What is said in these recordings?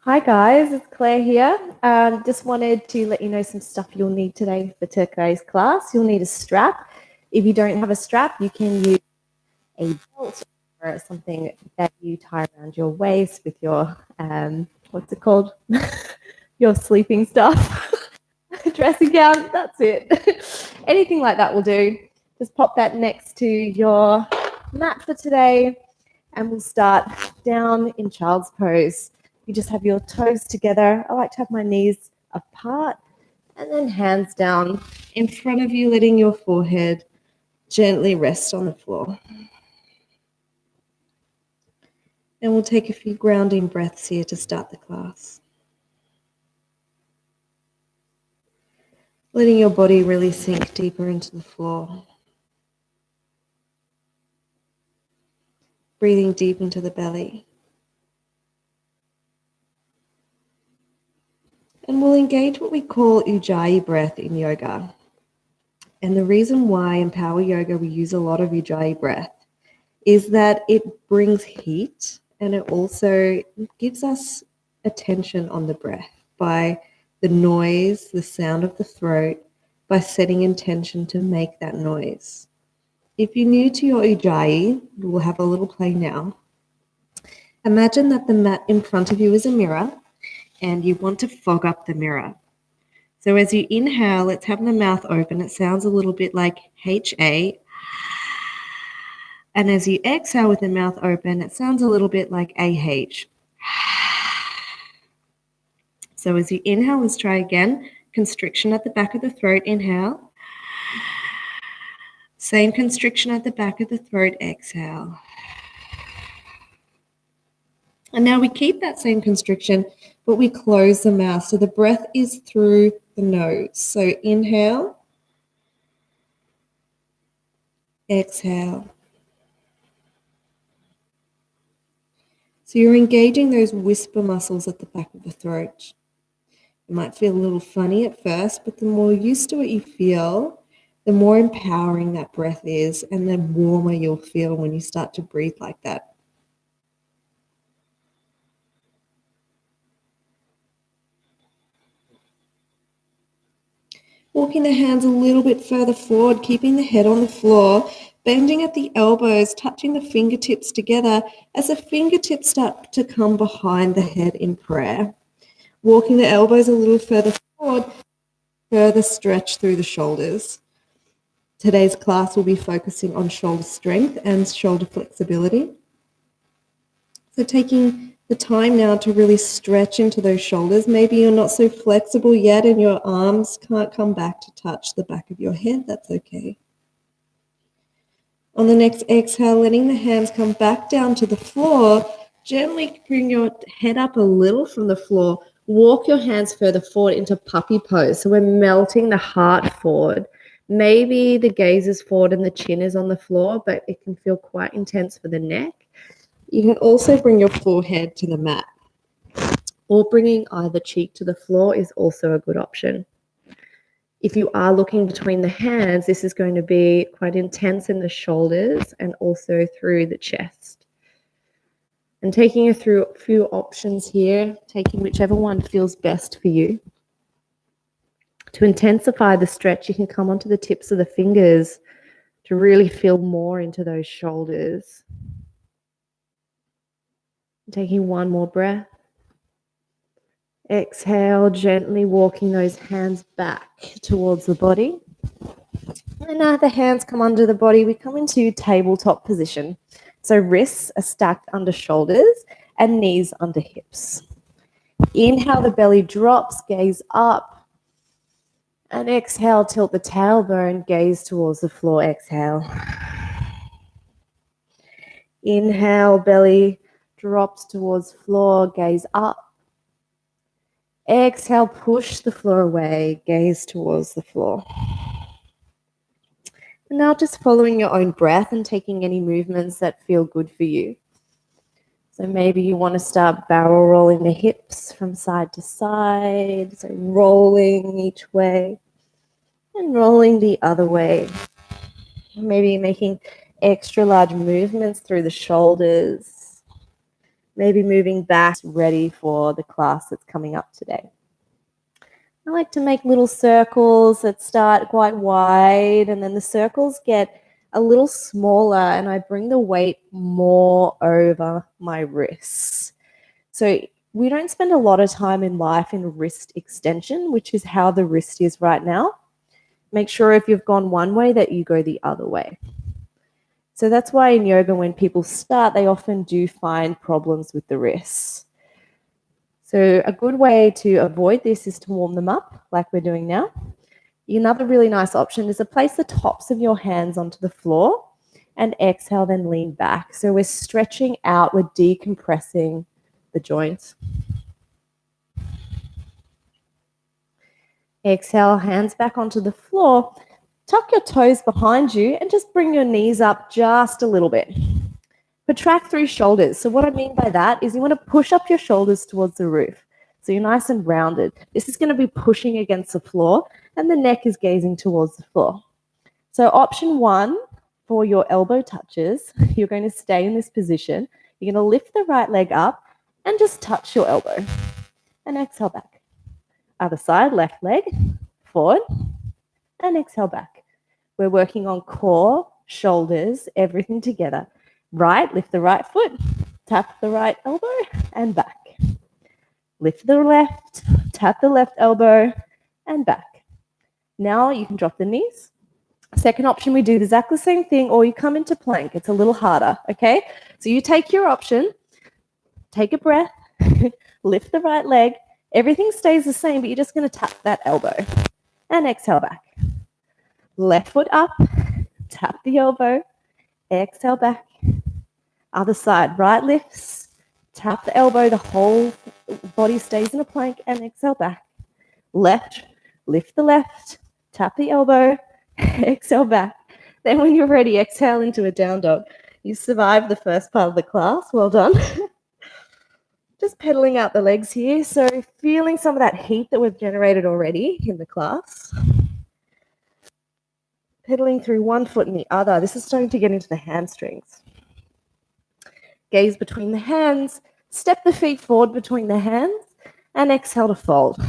Hi guys, it's Claire here. Just wanted to let you know some stuff you'll need today for today's class. You'll need a strap. If you don't have a strap, you can use a belt or something that you tie around your waist with your, what's it called? Your sleeping stuff. Dressing gown, that's it. Anything like that will do. Just pop that next to your mat for today and we'll start down in child's pose. You just have your toes together. I like to have my knees apart and then hands down in front of you, letting your forehead gently rest on the floor. And we'll take a few grounding breaths here to start the class. Letting your body really sink deeper into the floor. Breathing deep into the belly. And we'll engage what we call Ujjayi breath in yoga. And the reason why in power yoga we use a lot of Ujjayi breath is that it brings heat and it also gives us attention on the breath by the noise, the sound of the throat, by setting intention to make that noise. If you're new to your Ujjayi, we'll have a little play now. Imagine that the mat in front of you is a mirror and you want to fog up the mirror. So as you inhale, let's have the mouth open. It sounds a little bit like HA. And as you exhale with the mouth open, it sounds a little bit like AH. So as you inhale, let's try again. Constriction at the back of the throat, inhale. Same constriction at the back of the throat, exhale. And now we keep that same constriction, but we close the mouth. So the breath is through the nose. So inhale, exhale. So you're engaging those whisper muscles at the back of the throat. It might feel a little funny at first, but the more used to it you feel, the more empowering that breath is and the warmer you'll feel when you start to breathe like that. Walking the hands a little bit further forward, keeping the head on the floor, bending at the elbows, touching the fingertips together as the fingertips start to come behind the head in prayer. Walking the elbows a little further forward, further stretch through the shoulders. Today's class will be focusing on shoulder strength and shoulder flexibility. So taking the time now to really stretch into those shoulders. Maybe you're not so flexible yet and your arms can't come back to touch the back of your head. That's okay. On the next exhale, letting the hands come back down to the floor, gently bring your head up a little from the floor. Walk your hands further forward into puppy pose. So we're melting the heart forward. Maybe the gaze is forward and the chin is on the floor, but it can feel quite intense for the neck. You can also bring your forehead to the mat, or bringing either cheek to the floor is also a good option. If you are looking between the hands, this is going to be quite intense in the shoulders and also through the chest. And taking you through a few options here, taking whichever one feels best for you. To intensify the stretch, you can come onto the tips of the fingers to really feel more into those shoulders. Taking one more breath. Exhale, gently walking those hands back towards the body. And now the hands come under the body. We come into tabletop position. So wrists are stacked under shoulders and knees under hips. Inhale, the belly drops, gaze up. And exhale, tilt the tailbone, gaze towards the floor. Exhale. Inhale, belly drops towards floor, gaze up. Exhale, push the floor away, gaze towards the floor. And now just following your own breath and taking any movements that feel good for you. So maybe you want to start barrel rolling the hips from side to side, so rolling each way and rolling the other way. Maybe making extra large movements through the shoulders. maybe moving back, ready for the class that's coming up today. I like to make little circles that start quite wide, and then the circles get a little smaller, and I bring the weight more over my wrists. So we don't spend a lot of time in life in wrist extension, which is how the wrist is right now. Make sure if you've gone one way that you go the other way. So that's why in yoga, when people start, they often do find problems with the wrists. So a good way to avoid this is to warm them up like we're doing now. Another really nice option is to place the tops of your hands onto the floor and exhale, then lean back. So we're stretching out, we're decompressing the joints. Exhale, hands back onto the floor. Tuck your toes behind you and just bring your knees up just a little bit. Protract through shoulders. So what I mean by that is you want to push up your shoulders towards the roof. So you're nice and rounded. This is going to be pushing against the floor and the neck is gazing towards the floor. So option 1 for your elbow touches, you're going to stay in this position. You're going to lift the right leg up and just touch your elbow and exhale back. Other side, left leg, forward and exhale back. We're working on core, shoulders, everything together. Right, lift the right foot, tap the right elbow and back. Lift the left, tap the left elbow and back. Now you can drop the knees. Second option, we do exactly the same thing, or you come into plank. It's a little harder, okay? So you take your option, take a breath, lift the right leg. Everything stays the same, but you're just going to tap that elbow and exhale back. Left foot up, tap the elbow, exhale back. Other side, right lifts, tap the elbow, the whole body stays in a plank and exhale back. Left, lift the left, tap the elbow, exhale back. Then when you're ready, exhale into a down dog. You survived the first part of the class, well done. Just pedaling out the legs here. So feeling some of that heat that we've generated already in the class. Pedaling through one foot and the other. This is starting to get into the hamstrings. Gaze between the hands, step the feet forward between the hands, and exhale to fold.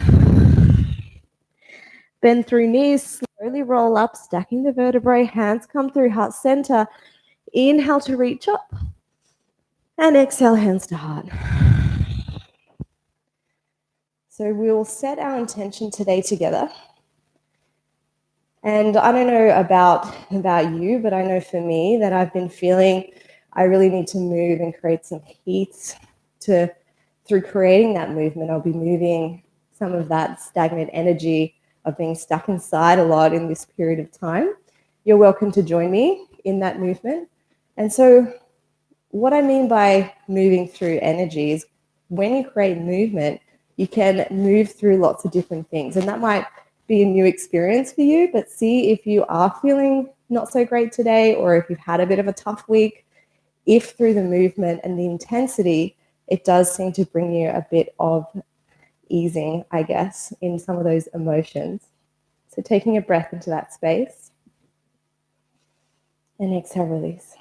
Bend through knees, slowly roll up, stacking the vertebrae, hands come through heart center. Inhale to reach up, and exhale, hands to heart. So we will set our intention today together. And I don't know about you, but I know for me that I've been feeling I really need to move and create some heat through creating that movement. I'll be moving some of that stagnant energy of being stuck inside a lot in this period of time. You're welcome to join me in that movement. And so what I mean by moving through energy is when you create movement, you can move through lots of different things. And that might be a new experience for you, but see if you are feeling not so great today, or if you've had a bit of a tough week, if through the movement and the intensity, it does seem to bring you a bit of easing, I guess, in some of those emotions. So taking a breath into that space and exhale, release.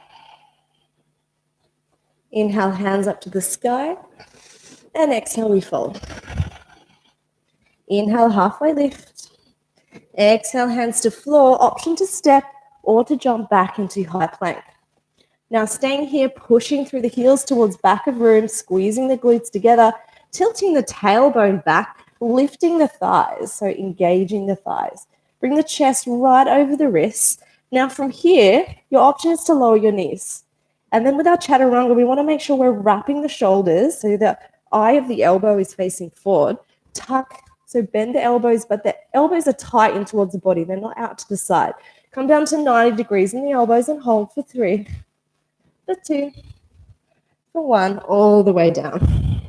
Inhale, hands up to the sky, and exhale, we fold. Inhale, halfway lift. Exhale, hands to floor, option to step or to jump back into high plank. Now staying here, pushing through the heels towards back of room, squeezing the glutes together, tilting the tailbone back, lifting the thighs, so engaging the thighs. Bring the chest right over the wrists. Now from here, your option is to lower your knees. And then with our chaturanga, we want to make sure we're wrapping the shoulders so the eye of the elbow is facing forward. Tuck, so bend the elbows, but the elbows are tight in towards the body. They're not out to the side. Come down to 90 degrees in the elbows and hold for 3, for 2, for 1, all the way down.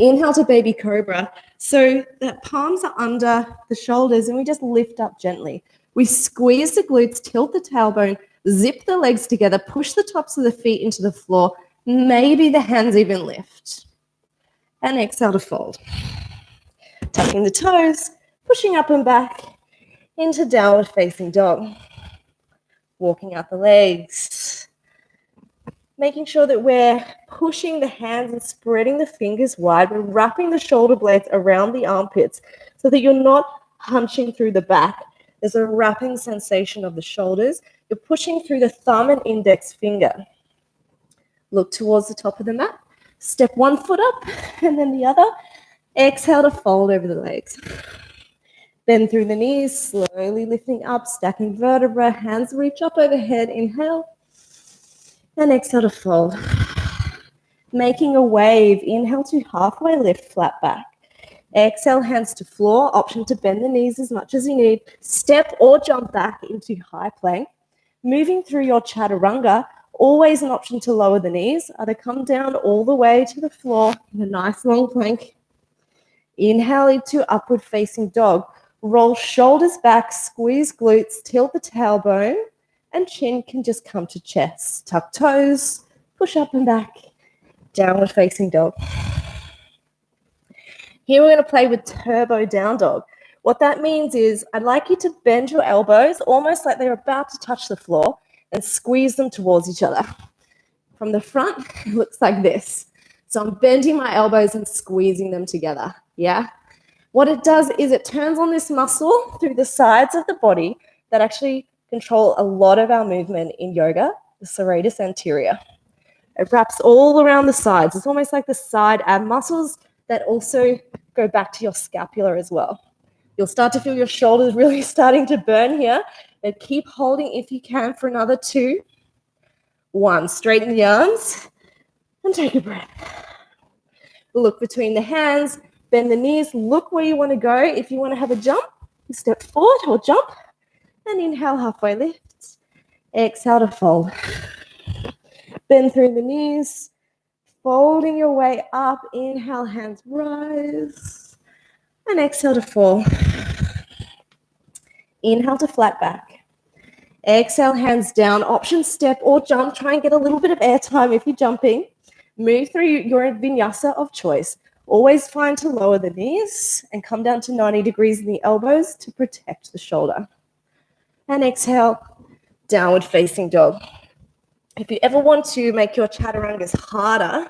Inhale to baby cobra. So the palms are under the shoulders and we just lift up gently. We squeeze the glutes, tilt the tailbone, zip the legs together, push the tops of the feet into the floor. Maybe the hands even lift. And exhale to fold. Tucking the toes, pushing up and back into downward facing dog. Walking out the legs. making sure that we're pushing the hands and spreading the fingers wide. We're wrapping the shoulder blades around the armpits so that you're not hunching through the back. There's a wrapping sensation of the shoulders. You're pushing through the thumb and index finger. Look towards the top of the mat. Step one foot up and then the other. Exhale to fold over the legs. Bend through the knees, slowly lifting up, stacking vertebra. Hands reach up overhead. Inhale. And exhale to fold. Making a wave. Inhale to halfway lift, flat back. Exhale, hands to floor. Option to bend the knees as much as you need. Step or jump back into high plank. Moving through your chaturanga, always an option to lower the knees. Either come down all the way to the floor in a nice long plank. Inhale into upward facing dog. Roll shoulders back, squeeze glutes, tilt the tailbone, and chin can just come to chest. Tuck toes, push up and back, downward facing dog. Here we're going to play with turbo down dog. What that means is I'd like you to bend your elbows almost like they're about to touch the floor and squeeze them towards each other. From the front, it looks like this. So I'm bending my elbows and squeezing them together, yeah? What it does is it turns on this muscle through the sides of the body that actually control a lot of our movement in yoga, the serratus anterior. It wraps all around the sides. It's almost like the side ab muscles that also go back to your scapula as well. You'll start to feel your shoulders really starting to burn here, but keep holding if you can for another 2. 1, straighten the arms and take a breath. Look between the hands, bend the knees, look where you want to go. If you want to have a jump, you step forward or jump, and inhale, halfway lift. Exhale to fold. Bend through the knees, folding your way up. Inhale, hands rise, and exhale to fall. Inhale to flat back. Exhale, hands down. Option step or jump. Try and get a little bit of air time if you're jumping. Move through your vinyasa of choice. Always find to lower the knees and come down to 90 degrees in the elbows to protect the shoulder. And exhale, downward facing dog. If you ever want to make your chaturangas harder,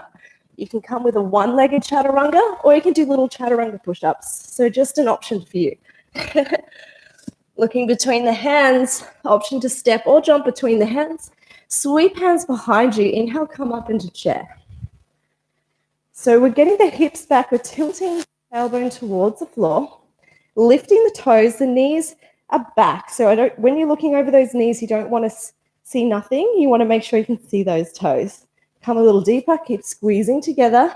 you can come with a one-legged chaturanga or you can do little chaturanga push-ups. So just an option for you. Looking between the hands, option to step or jump between the hands. Sweep hands behind you. Inhale, come up into chair. So we're getting the hips back. We're tilting the tailbone towards the floor, lifting the toes. The knees are back. So when you're looking over those knees, you don't want to see nothing. You want to make sure you can see those toes. Come a little deeper. Keep squeezing together.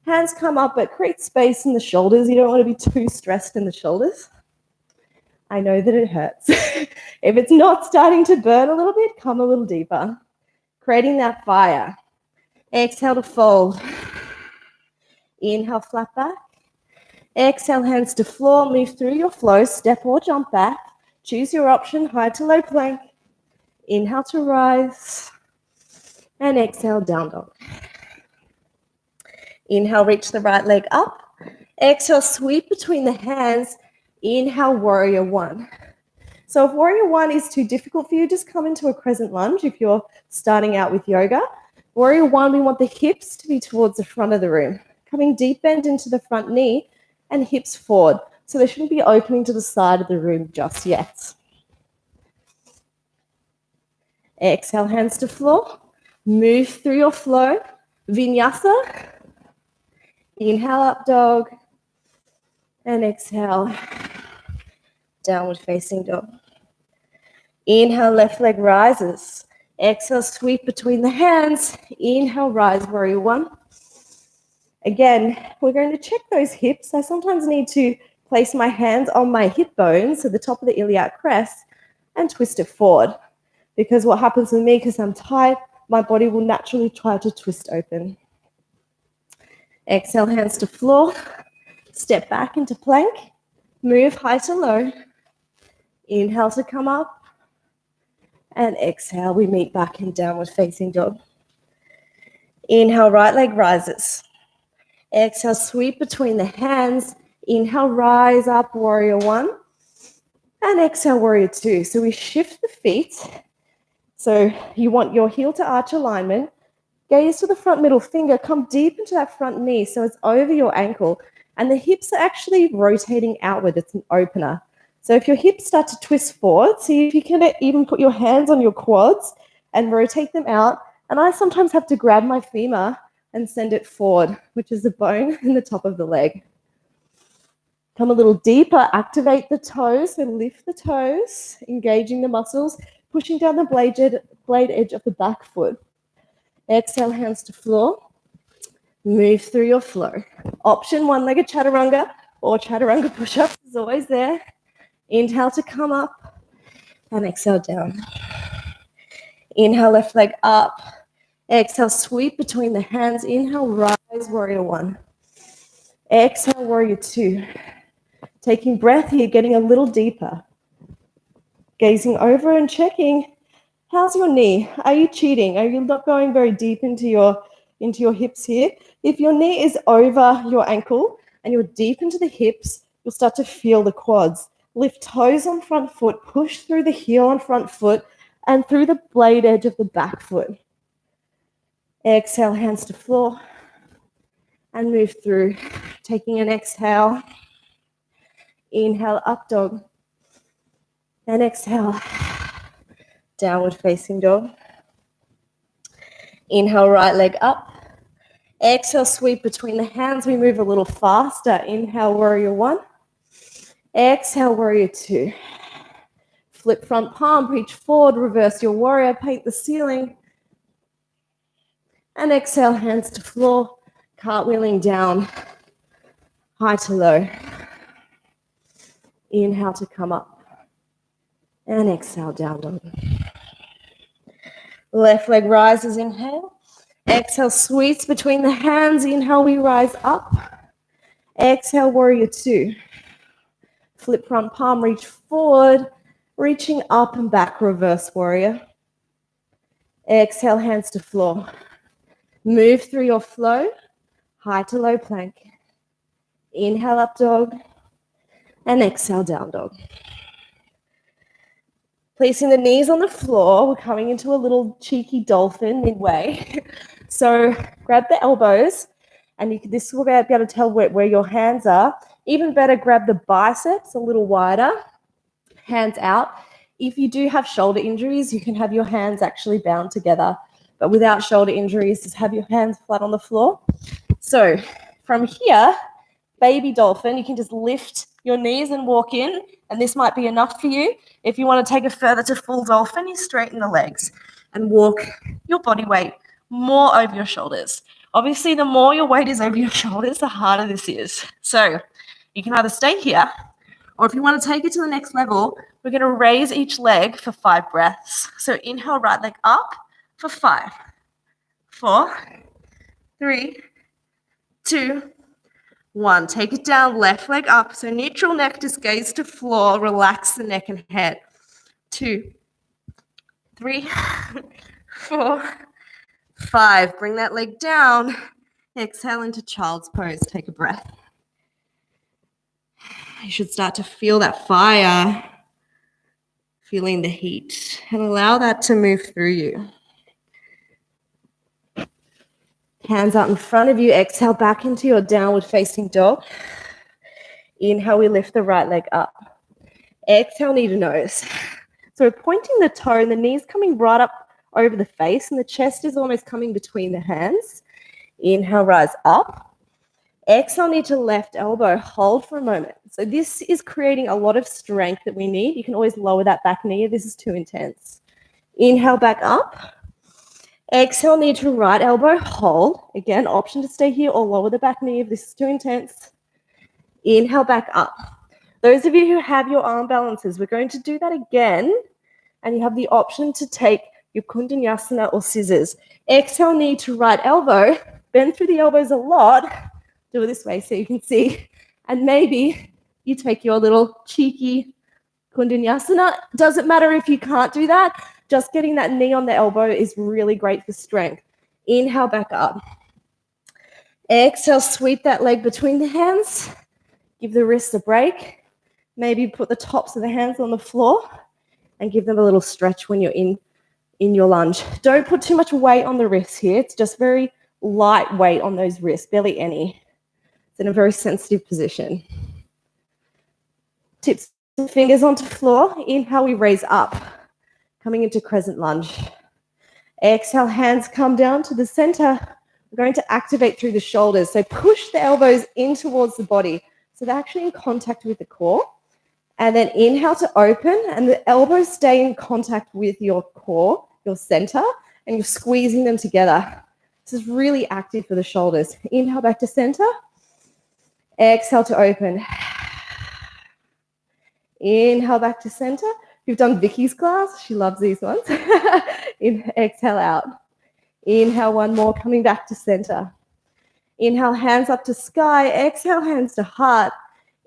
Hands come up, but create space in the shoulders. You don't want to be too stressed in the shoulders. I know that it hurts. If it's not starting to burn a little bit, come a little deeper. Creating that fire. Exhale to fold. Inhale, flat back. Exhale, hands to floor. Move through your flow. Step or jump back. Choose your option, high to low plank. Inhale to rise. And exhale, down dog. Inhale, reach the right leg up. Exhale, sweep between the hands. Inhale, warrior 1. So if warrior 1 is too difficult for you, just come into a crescent lunge if you're starting out with yoga. Warrior 1, we want the hips to be towards the front of the room. Coming deep bend into the front knee and hips forward. So they shouldn't be opening to the side of the room just yet. Exhale, hands to floor. Move through your flow. Vinyasa. Inhale, up dog. And exhale, downward facing dog. Inhale, left leg rises. Exhale, sweep between the hands. Inhale, rise, warrior 1. Again, we're going to check those hips. I sometimes need to place my hands on my hip bones, so the top of the iliac crest, and twist it forward. Because what happens with me, because I'm tight, my body will naturally try to twist open. Exhale, hands to floor. Step back into plank. Move high to low. Inhale to come up. And exhale, we meet back in downward facing dog. Inhale, right leg rises. Exhale, sweep between the hands. Inhale, rise up, warrior 1. And exhale, warrior 2. So we shift the feet. So you want your heel to arch alignment. Gaze to the front middle finger. Come deep into that front knee so it's over your ankle. And the hips are actually rotating outward. It's an opener. So if your hips start to twist forward, see if you can even put your hands on your quads and rotate them out. And I sometimes have to grab my femur and send it forward, which is the bone in the top of the leg. Come a little deeper, activate the toes, so lift the toes, engaging the muscles, pushing down the blade edge of the back foot. Exhale, hands to floor. Move through your flow. Option one-legged chaturanga or chaturanga push-ups is always there. Inhale to come up and exhale down. Inhale, left leg up. Exhale, sweep between the hands. Inhale, rise, warrior one. Exhale, warrior two. Taking breath here, getting a little deeper. Gazing over and checking, how's your knee? Are you cheating? Are you not going very deep into your hips here? If your knee is over your ankle and you're deep into the hips, you'll start to feel the quads. Lift toes on front foot, push through the heel on front foot and through the blade edge of the back foot. Exhale, hands to floor and move through. Taking an exhale. Inhale, up dog. And exhale, downward facing dog. Inhale, right leg up. Exhale, sweep between the hands. We move a little faster. Inhale, warrior one. Exhale, warrior two. Flip front palm, reach forward, reverse your warrior, paint the ceiling. And exhale, hands to floor, cartwheeling down, high to low. Inhale to come up. And exhale, down dog. Left leg rises, inhale. Exhale, sweeps between the hands. Inhale, we rise up. Exhale, warrior two. Flip front palm, reach forward, reaching up and back, reverse warrior. Exhale, hands to floor. Move through your flow, high to low plank. Inhale, up dog. And exhale, down dog. Placing the knees on the floor, we're coming into a little cheeky dolphin midway. So grab the elbows, and this will be able to tell where your hands are. Even better, grab the biceps a little wider, hands out. If you do have shoulder injuries, you can have your hands actually bound together. But without shoulder injuries, just have your hands flat on the floor. So from here, baby dolphin, you can just lift your knees and walk in, and this might be enough for you. If you want to take it further to full dolphin, you straighten the legs and walk your body weight more over your shoulders. Obviously, the more your weight is over your shoulders, the harder this is. So you can either stay here, or if you want to take it to the next level, we're going to raise each leg for 5 breaths. So inhale, right leg up for 5, 4, 3, 2, 1. Take it down, left leg up. So neutral neck, just gaze to floor. Relax the neck and head. 2, 3, 4, 5. Bring that leg down. Exhale into child's pose. Take a breath. You should start to feel that fire, feeling the heat, and allow that to move through you. Hands out in front of you. Exhale back into your downward facing dog. Inhale, we lift the right leg up. Exhale, knee to nose. So we're pointing the toe and the knees coming right up over the face, and the chest is almost coming between the hands. Inhale, rise up. Exhale, knee to left elbow. Hold for a moment. So this is creating a lot of strength that we need. You can always lower that back knee if this is too intense. Inhale, back up. Exhale, knee to right elbow, hold. Again, option to stay here or lower the back knee if this is too intense. Inhale, back up. Those of you who have your arm balances, we're going to do that again. And you have the option to take your Kundanyasana or scissors. Exhale, knee to right elbow. Bend through the elbows a lot. Do it this way so you can see. And maybe you take your little cheeky Kundanyasana. Doesn't matter if you can't do that. Just getting that knee on the elbow is really great for strength. Inhale, back up. Exhale, sweep that leg between the hands. Give the wrists a break. Maybe put the tops of the hands on the floor and give them a little stretch when you're in in your lunge. Don't put too much weight on the wrists here. It's just very light weight on those wrists, barely any. It's in a very sensitive position. Tips the fingers onto the floor. Inhale, we raise up, coming into crescent lunge. Exhale, hands come down to the center. We're going to activate through the shoulders. So push the elbows in towards the body. So they're actually in contact with the core. And then inhale to open, and the elbows stay in contact with your core, your center, and you're squeezing them together. This is really active for the shoulders. Inhale back to center. Exhale to open. Inhale back to center. You've done Vicky's class. She loves these ones. Exhale out. Inhale, one more, coming back to center. Inhale, hands up to sky. Exhale, hands to heart.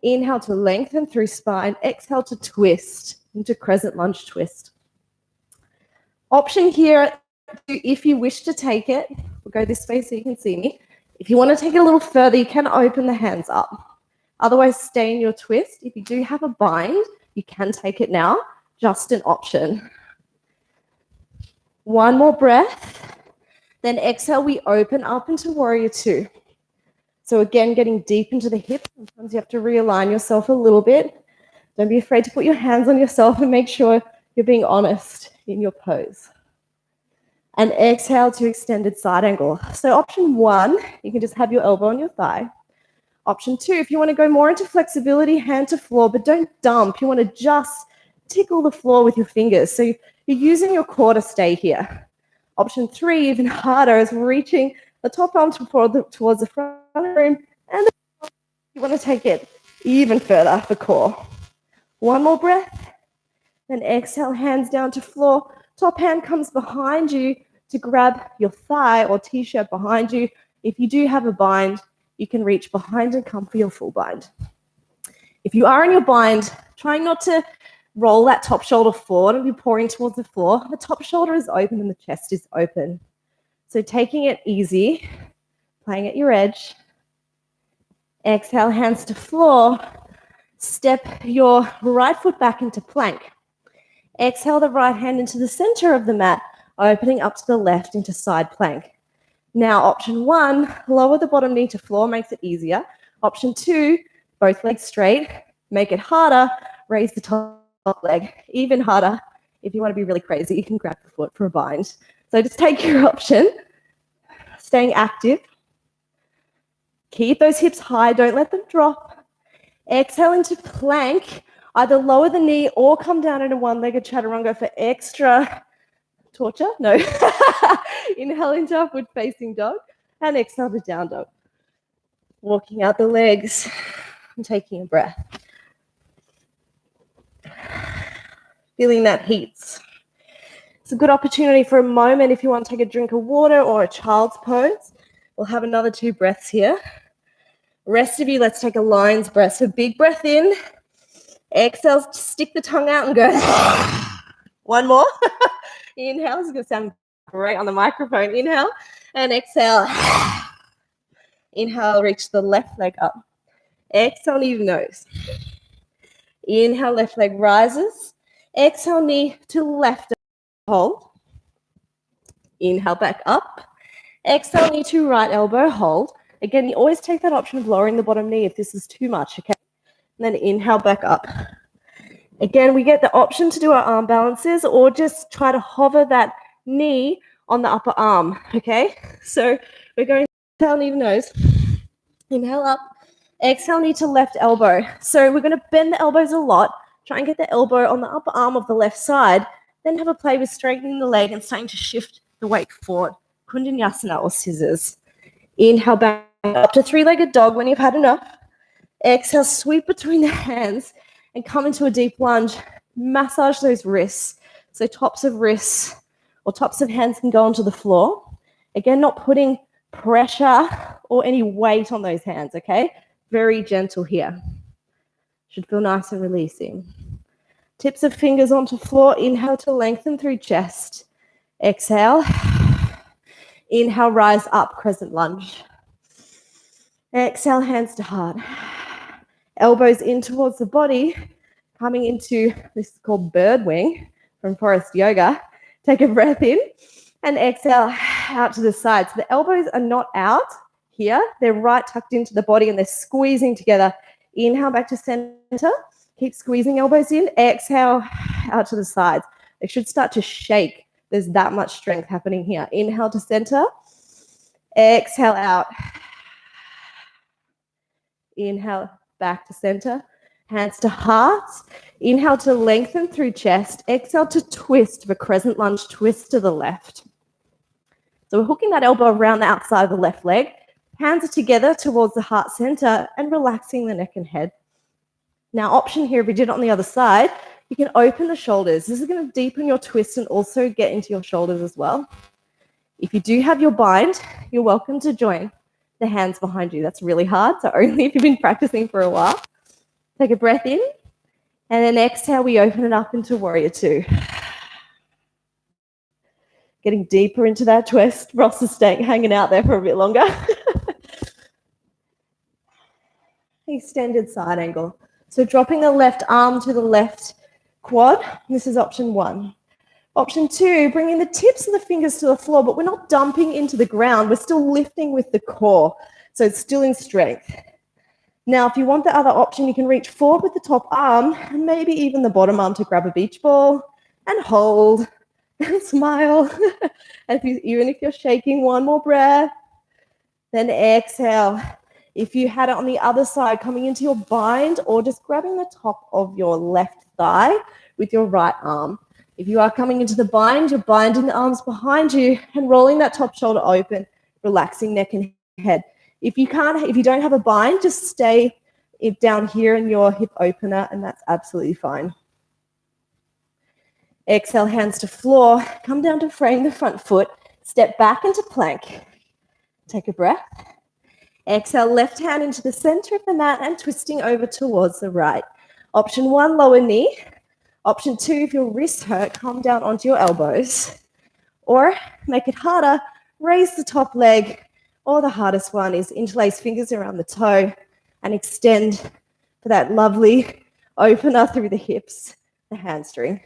Inhale to lengthen through spine. Exhale to twist into crescent lunge twist. Option here, if you wish to take it, we'll go this way so you can see me. If you want to take it a little further, you can open the hands up. Otherwise, stay in your twist. If you do have a bind, you can take it now. Just an option. One more breath. Then exhale, we open up into warrior two. So again, getting deep into the hips. Sometimes you have to realign yourself a little bit. Don't be afraid to put your hands on yourself and make sure you're being honest in your pose. And exhale to extended side angle. So option one, you can just have your elbow on your thigh. Option two, if you want to go more into flexibility, hand to floor, but don't dump. You want to just tickle the floor with your fingers. So you're using your core to stay here. Option three, even harder, is reaching the top arm towards the front of the room, and you want to take it even further for core. One more breath, then exhale, hands down to floor. Top hand comes behind you to grab your thigh or t-shirt behind you. If you do have a bind, you can reach behind and come for your full bind. If you are in your bind, try not to roll that top shoulder forward and be pouring towards the floor. The top shoulder is open and the chest is open. So taking it easy, playing at your edge. Exhale, hands to floor. Step your right foot back into plank. Exhale the right hand into the center of the mat, opening up to the left into side plank. Now, option one, lower the bottom knee to floor, makes it easier. Option two, both legs straight, make it harder, raise the top leg, even harder. If you want to be really crazy, you can grab the foot for a bind. So just take your option, staying active. Keep those hips high, don't let them drop. Exhale into plank, either lower the knee or come down into one-legged chaturanga for extra torture. No. Inhale into upward facing dog and exhale to down dog. Walking out the legs and taking a breath. Feeling that heat. It's a good opportunity for a moment if you want to take a drink of water or a child's pose. We'll have another 2 breaths here. Rest of you, let's take a lion's breath. So big breath in. Exhale, stick the tongue out and go. One more. Inhale. It's going to sound great on the microphone. Inhale and exhale. Inhale, reach the left leg up. Exhale, knee to nose. Inhale, left leg rises. Exhale, knee to left. Hold. Inhale, back up. Exhale, knee to right elbow. Hold. Again, you always take that option of lowering the bottom knee if this is too much, okay? And then inhale, back up. Again, we get the option to do our arm balances or just try to hover that knee on the upper arm, okay? So we're going to exhale, knee to nose. Inhale up. Exhale, knee to left elbow. So we're going to bend the elbows a lot. Try and get the elbow on the upper arm of the left side. Then have a play with straightening the leg and starting to shift the weight forward. Kundinyasana or scissors. Inhale back up to 3-legged dog when you've had enough. Exhale, sweep between the hands and come into a deep lunge. Massage those wrists. So tops of wrists or tops of hands can go onto the floor. Again, not putting pressure or any weight on those hands, okay? Very gentle here. Should feel nice and releasing. Tips of fingers onto floor. Inhale to lengthen through chest. Exhale. Inhale, rise up, crescent lunge. Exhale, hands to heart. Elbows in towards the body, coming into, this is called bird wing from Forest Yoga. Take a breath in and exhale out to the side. So the elbows are not out here. They're right tucked into the body and they're squeezing together. Inhale back to center. Keep squeezing elbows in. Exhale out to the sides. They should start to shake. There's that much strength happening here. Inhale to center. Exhale out. Inhale back to center. Hands to hearts. Inhale to lengthen through chest. Exhale to twist for crescent lunge, twist to the left. So we're hooking that elbow around the outside of the left leg. Hands are together towards the heart center and relaxing the neck and head. Now, option here, if we did it on the other side, you can open the shoulders. This is going to deepen your twist and also get into your shoulders as well. If you do have your bind, you're welcome to join the hands behind you. That's really hard, so only if you've been practicing for a while. Take a breath in, and then exhale, we open it up into warrior two. Getting deeper into that twist. Ross is hanging out there for a bit longer. Extended side angle. So dropping the left arm to the left quad. This is option one. Option two, bringing the tips of the fingers to the floor, but we're not dumping into the ground. We're still lifting with the core. So it's still in strength. Now, if you want the other option, you can reach forward with the top arm and maybe even the bottom arm to grab a beach ball and hold and smile. And even if you're shaking, one more breath, then exhale. If you had it on the other side, coming into your bind or just grabbing the top of your left thigh with your right arm. If you are coming into the bind, you're binding the arms behind you and rolling that top shoulder open, relaxing neck and head. If you don't have a bind, just stay down here in your hip opener, and that's absolutely fine. Exhale, hands to floor. Come down to frame the front foot. Step back into plank. Take a breath. Exhale, left hand into the center of the mat and twisting over towards the right. Option one, lower knee. Option two, if your wrists hurt, come down onto your elbows. Or make it harder, raise the top leg. Or the hardest one is interlace fingers around the toe and extend for that lovely opener through the hips, the hamstring.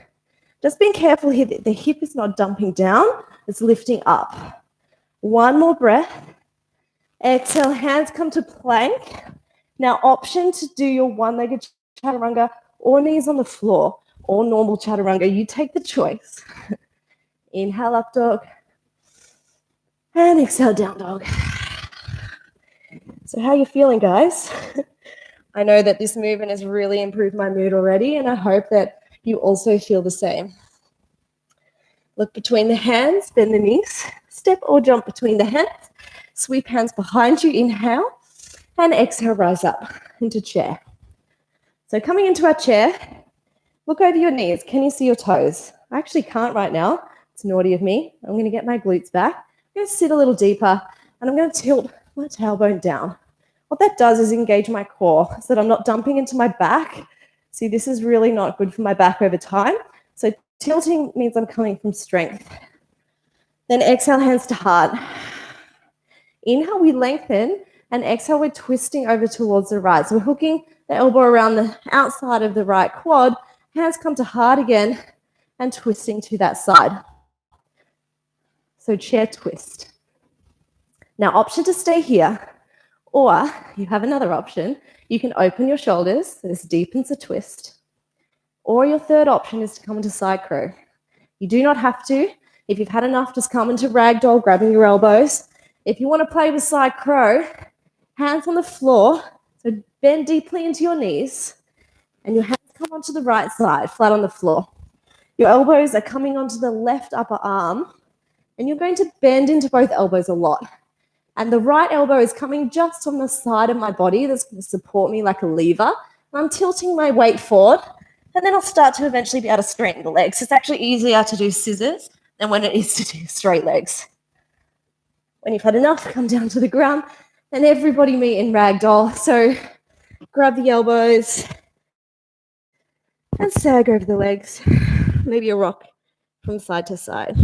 Just being careful here that the hip is not dumping down, it's lifting up. One more breath. Exhale, hands come to plank. Now, option to do your one-legged chaturanga or knees on the floor or normal chaturanga. You take the choice. Inhale, up dog. And exhale, down dog. So how are you feeling, guys? I know that this movement has really improved my mood already, and I hope that you also feel the same. Look between the hands, bend the knees, step or jump between the hands, sweep hands behind you, inhale, and exhale, rise up into chair. So coming into our chair, look over your knees. Can you see your toes? I actually can't right now. It's naughty of me. I'm going to get my glutes back. I'm going to sit a little deeper, and I'm going to tilt my tailbone down. What that does is engage my core so that I'm not dumping into my back. See, this is really not good for my back over time. So tilting means I'm coming from strength. Then exhale, hands to heart. Inhale, we lengthen, and exhale, we're twisting over towards the right. So we're hooking the elbow around the outside of the right quad. Hands come to heart again and twisting to that side. So chair twist. Now, option to stay here, or you have another option. You can open your shoulders, so this deepens the twist. Or your third option is to come into side crow. You do not have to. If you've had enough, just come into ragdoll, grabbing your elbows. If you want to play with side crow, hands on the floor, so bend deeply into your knees, and your hands come onto the right side, flat on the floor. Your elbows are coming onto the left upper arm, and you're going to bend into both elbows a lot. And the right elbow is coming just on the side of my body. That's going to support me like a lever. And I'm tilting my weight forward, and then I'll start to eventually be able to straighten the legs. It's actually easier to do scissors than when it is to do straight legs. When you've had enough, come down to the ground, and everybody meet in ragdoll. So grab the elbows and sag over the legs. Maybe a rock from side to side.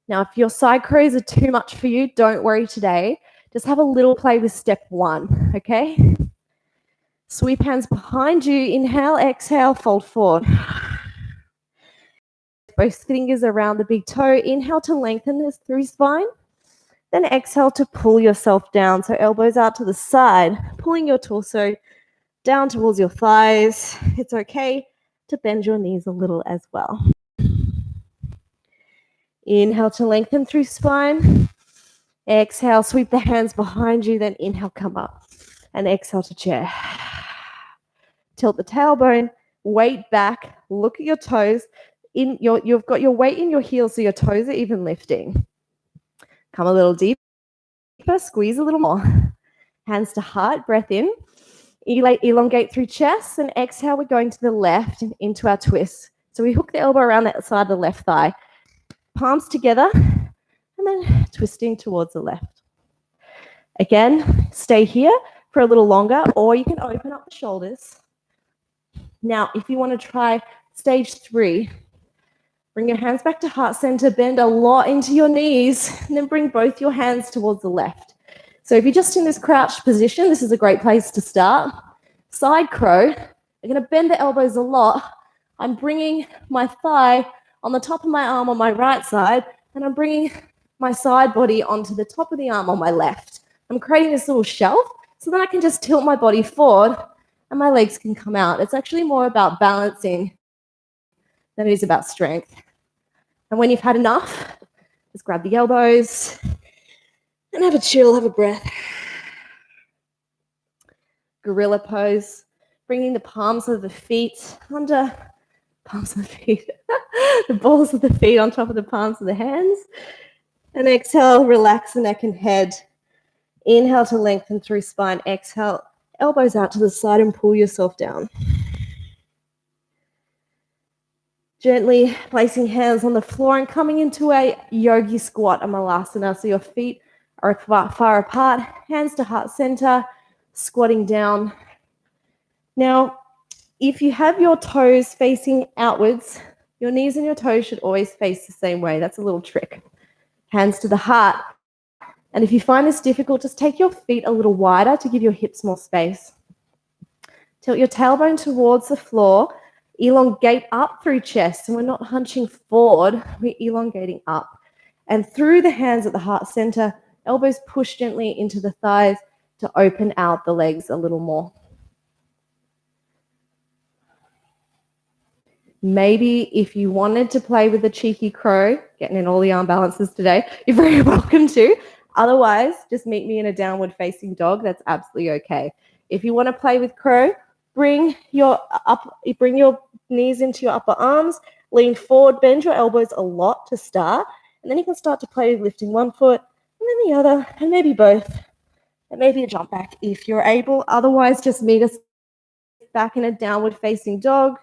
Now, if your side crows are too much for you, don't worry today. Just have a little play with step one, okay? Sweep hands behind you. Inhale, exhale, fold forward. both fingers around the big toe. Inhale to lengthen this through spine. Then exhale to pull yourself down. So elbows out to the side, pulling your torso down towards your thighs. It's okay to bend your knees a little as well. Inhale to lengthen through spine. Exhale, sweep the hands behind you, then inhale, come up. And exhale to chair. Tilt the tailbone, weight back, look at your toes. You've got your weight in your heels, so your toes are even lifting. Come a little deeper, squeeze a little more. Hands to heart, breath in. Elongate through chest, and exhale, we're going to the left and into our twist. So we hook the elbow around that side of the left thigh. Palms together, and then twisting towards the left. Again, stay here for a little longer, or you can open up the shoulders. Now, if you want to try stage 3, bring your hands back to heart center, bend a lot into your knees, and then bring both your hands towards the left. So if you're just in this crouched position, this is a great place to start. Side crow, I'm going to bend the elbows a lot. I'm bringing my thigh on the top of my arm on my right side, and I'm bringing my side body onto the top of the arm on my left. I'm creating this little shelf so that I can just tilt my body forward and my legs can come out. It's actually more about balancing than it is about strength. And when you've had enough, just grab the elbows and have a chill, have a breath. Gorilla pose, bringing the palms of the feet under, palms of the feet, the balls of the feet on top of the palms of the hands. And exhale, relax the neck and head. Inhale to lengthen through spine. Exhale, elbows out to the side and pull yourself down. Gently placing hands on the floor and coming into a yogi squat, a malasana. So your feet are far apart, hands to heart center, squatting down. Now, if you have your toes facing outwards, your knees and your toes should always face the same way. That's a little trick. Hands to the heart. And if you find this difficult, just take your feet a little wider to give your hips more space. Tilt your tailbone towards the floor. Elongate up through chest. And we're not hunching forward, we're elongating up. And through the hands at the heart center, elbows push gently into the thighs to open out the legs a little more. Maybe if you wanted to play with a cheeky crow, getting in all the arm balances today, you're very welcome to. Otherwise, just meet me in a downward facing dog. That's absolutely okay. If you want to play with crow, bring your knees into your upper arms, lean forward, bend your elbows a lot to start, and then you can start to play with lifting one foot and then the other, and maybe both, and maybe a jump back if you're able. Otherwise, just meet us back in a downward facing dog.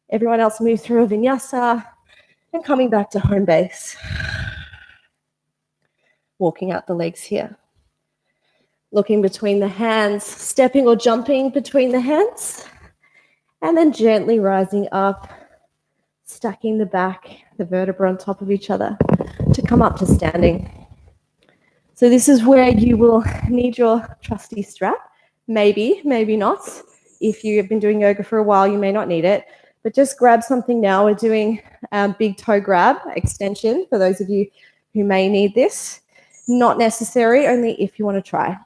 Everyone else move through a vinyasa and coming back to home base. Walking out the legs here. Looking between the hands, stepping or jumping between the hands, and then gently rising up, stacking the back, the vertebrae on top of each other to come up to standing. So this is where you will need your trusty strap. Maybe, maybe not. If you have been doing yoga for a while, you may not need it, but just grab something now. We're doing big toe grab extension for those of you who may need this. Not necessary, only if you want to try.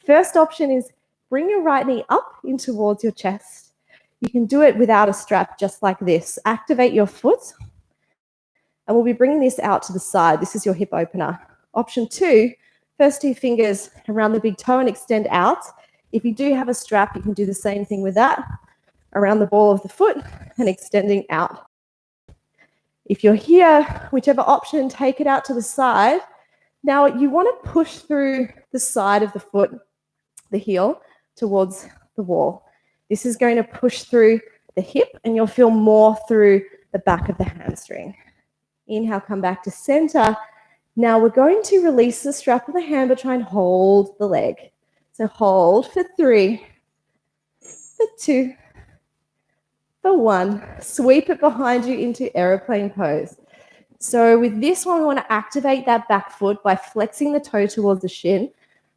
First option is bring your right knee up in towards your chest. You can do it without a strap, just like this. Activate your foot, and we'll be bringing this out to the side. This is your hip opener. Option 2, first 2 fingers around the big toe and extend out. If you do have a strap, you can do the same thing with that, around the ball of the foot and extending out. If you're here, whichever option, take it out to the side. Now you want to push through the side of the foot, the heel, towards the wall. This is going to push through the hip, and you'll feel more through the back of the hamstring. Inhale, come back to center. Now we're going to release the strap of the hand, but try and hold the leg. So hold for 3, for 2, for 1. Sweep it behind you into aeroplane pose. So with this one, we want to activate that back foot by flexing the toe towards the shin.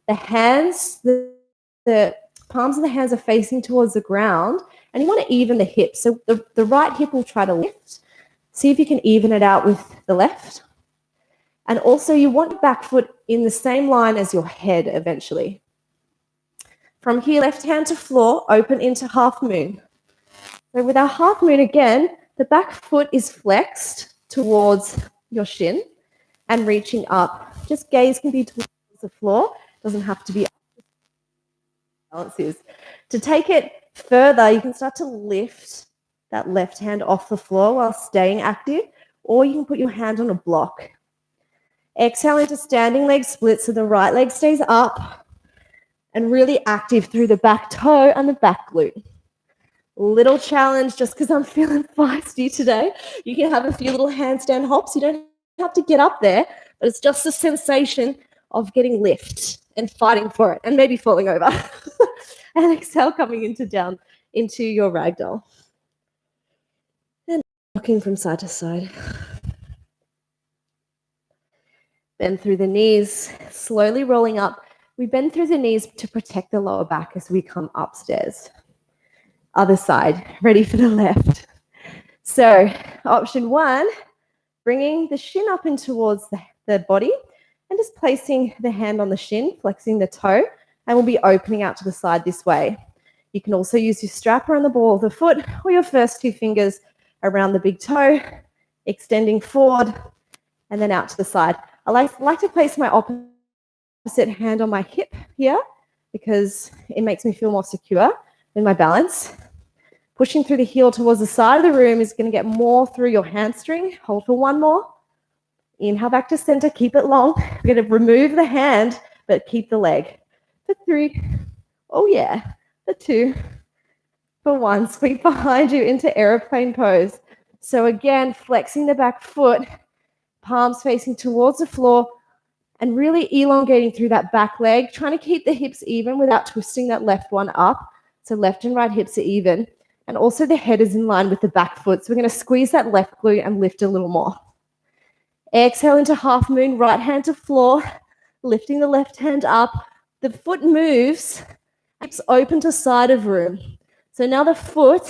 The hands, the palms of the hands are facing towards the ground, and you want to even the hips. So the right hip will try to lift, See if you can even it out with the left. And also you want your back foot in the same line as your head eventually. From here, left hand to floor, open into half moon. So with our half moon again, the back foot is flexed towards your shin and reaching up. Just gaze can be towards the floor, doesn't have to be up. Balance is. To take it further, you can start to lift that left hand off the floor while staying active, or you can put your hand on a block. Exhale into standing leg split so the right leg stays up and really active through the back toe and the back glute. Little challenge just because I'm feeling feisty today. You can have a few little handstand hops. You don't have to get up there, but it's just the sensation of getting lift and fighting for it and maybe falling over. And exhale, coming into down into your ragdoll. And rocking from side to side. Bend through the knees, slowly rolling up. We bend through the knees to protect the lower back as we come upstairs. Other side, ready for the left. So option one, bringing the shin up in towards the body and just placing the hand on the shin, flexing the toe, and we'll be opening out to the side this way. You can also use your strap around the ball of the foot or your first two fingers around the big toe, extending forward and then out to the side. I like to place my opposite hand on my hip here because it makes me feel more secure in my balance. Pushing through the heel towards the side of the room is going to get more through your hamstring. Hold for one more. Inhale back to center. Keep it long. We're going to remove the hand, but keep the leg. For 3. Oh, yeah. For 2. For 1. Sweep behind you into aeroplane pose. So again, flexing the back foot, palms facing towards the floor, and really elongating through that back leg, trying to keep the hips even without twisting that left one up. So left and right hips are even. And also the head is in line with the back foot. So we're going to squeeze that left glute and lift a little more. Exhale into half moon, right hand to floor, lifting the left hand up. The foot moves, hips open to side of room. So now the foot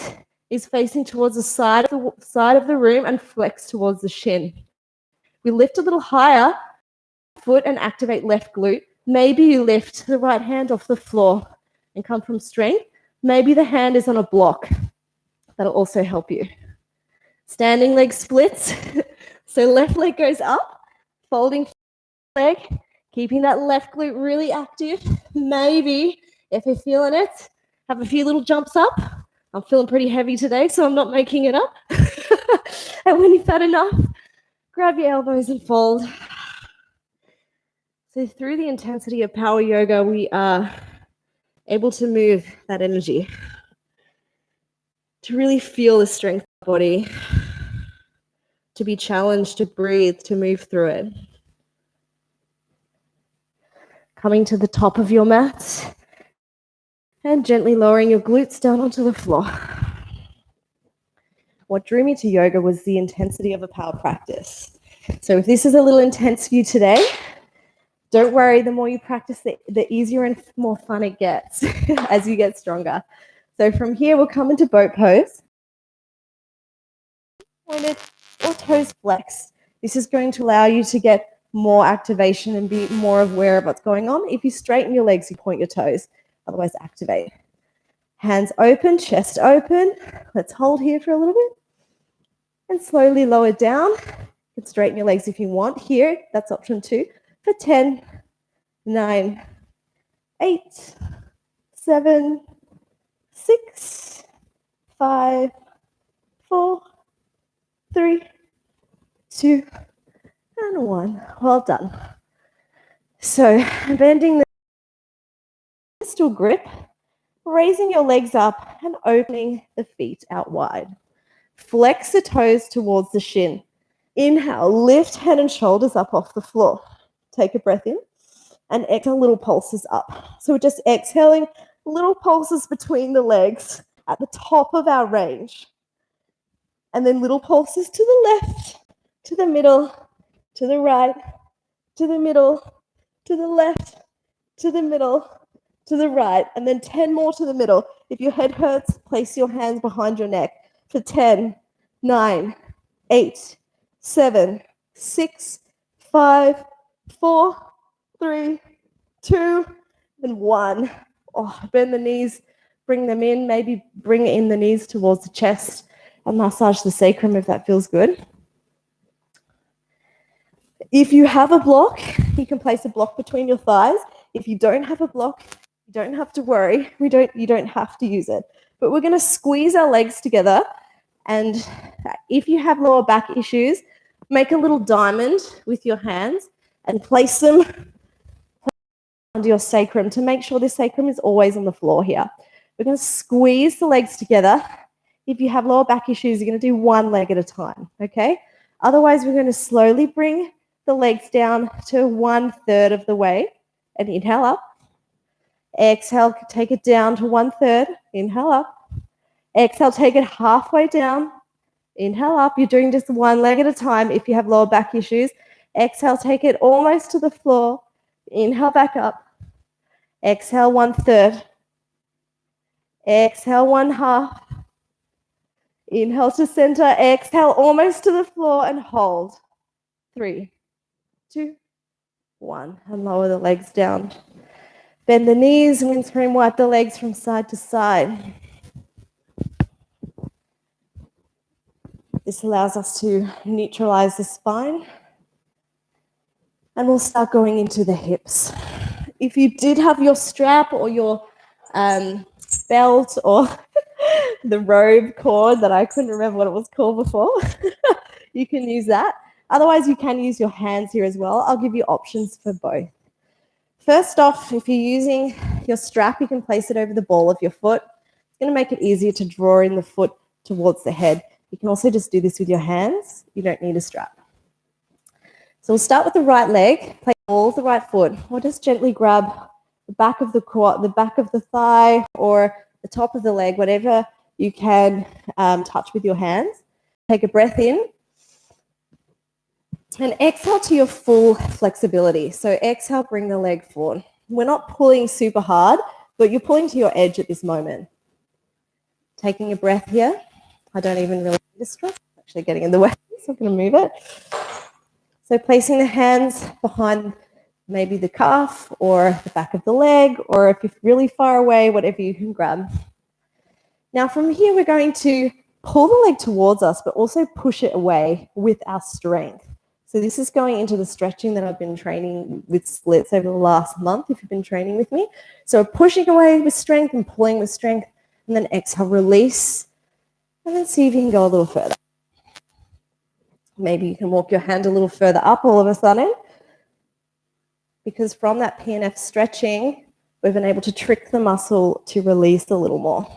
is facing towards the side of the room and flex towards the shin. We lift a little higher, foot, and activate left glute. Maybe you lift the right hand off the floor and come from strength. Maybe the hand is on a block. That'll also help you. Standing leg splits. So left leg goes up, folding leg, keeping that left glute really active. Maybe, if you're feeling it, have a few little jumps up. I'm feeling pretty heavy today, so I'm not making it up. And when you've had enough, grab your elbows and fold. So through the intensity of power yoga, we are able to move that energy, to really feel the strength of the body, to be challenged, to breathe, to move through it. Coming to the top of your mat and gently lowering your glutes down onto the floor. What drew me to yoga was the intensity of a power practice. So if this is a little intense for you today, don't worry, the more you practice, the easier and more fun it gets as you get stronger. So from here, we'll come into boat pose. Pointed or toes flexed. This is going to allow you to get more activation and be more aware of what's going on. If you straighten your legs, you point your toes. Otherwise, activate. Hands open, chest open. Let's hold here for a little bit. And slowly lower down. You can straighten your legs if you want. Here, that's option 2. For 10, 9, 8, 7, 6, 5, 4, 3, 2, and 1. Well done. So bending the pistol grip, raising your legs up and opening the feet out wide. Flex the toes towards the shin. Inhale, lift head and shoulders up off the floor. Take a breath in and exhale, little pulses up. So we're just exhaling little pulses between the legs at the top of our range. And then little pulses to the left, to the middle, to the right, to the middle, to the left, to the middle, to the right, and then 10 more to the middle. If your head hurts, place your hands behind your neck for 10, 9, 8, 7, 6, 5, 4, 3, 2, and 1. Oh, bend the knees, bring them in, maybe bring in the knees towards the chest and massage the sacrum if that feels good. If you have a block, you can place a block between your thighs. If you don't have a block, you don't have to worry. You don't have to use it. But we're going to squeeze our legs together. And if you have lower back issues, make a little diamond with your hands and place them under your sacrum to make sure the sacrum is always on the floor here. We're going to squeeze the legs together. If you have lower back issues, you're going to do one leg at a time, okay? Otherwise, we're going to slowly bring the legs down to 1/3 of the way and inhale up. Exhale, take it down to 1/3, inhale up. Exhale, take it halfway down, inhale up. You're doing just one leg at a time if you have lower back issues. Exhale, take it almost to the floor, inhale back up. Exhale, 1/3. Exhale, 1/2. Inhale to center, exhale almost to the floor and hold. 3, 2, 1. And lower the legs down. Bend the knees and windscreen wipe the legs from side to side. This allows us to neutralize the spine. And we'll start going into the hips. If you did have your strap or your belt or the robe cord that I couldn't remember what it was called before, you can use that. Otherwise, you can use your hands here as well. I'll give you options for both. First off, if you're using your strap, you can place it over the ball of your foot. It's going to make it easier to draw in the foot towards the head. You can also just do this with your hands. You don't need a strap. So we'll start with the right leg, place the ball of the right foot, or just gently grab the back of the quad, the back of the thigh, or the top of the leg, whatever you can touch with your hands. Take a breath in and exhale to your full flexibility. So exhale, bring the leg forward. We're not pulling super hard, but you're pulling to your edge at this moment. Taking a breath here. I don't even really need a strap. It's actually getting in the way, so I'm going to move it. So placing the hands behind maybe the calf or the back of the leg, or if you're really far away, whatever you can grab. Now from here, we're going to pull the leg towards us, but also push it away with our strength. So this is going into the stretching that I've been training with splits over the last month, if you've been training with me. So pushing away with strength and pulling with strength, and then exhale, release, and then see if you can go a little further. Maybe you can walk your hand a little further up all of a sudden, because from that PNF stretching, we've been able to trick the muscle to release a little more.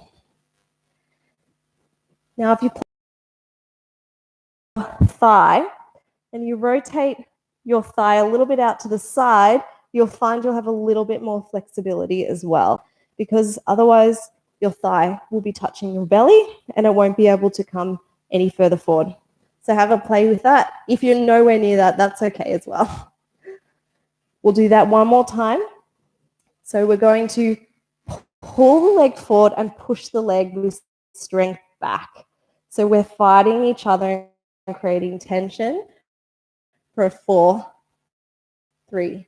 Now, if you pull your thigh and you rotate your thigh a little bit out to the side, you'll find you'll have a little bit more flexibility as well, because otherwise your thigh will be touching your belly and it won't be able to come any further forward. So have a play with that. If you're nowhere near that, that's okay as well. We'll do that one more time. So we're going to pull the leg forward and push the leg with strength back. So we're fighting each other and creating tension for 4, 3,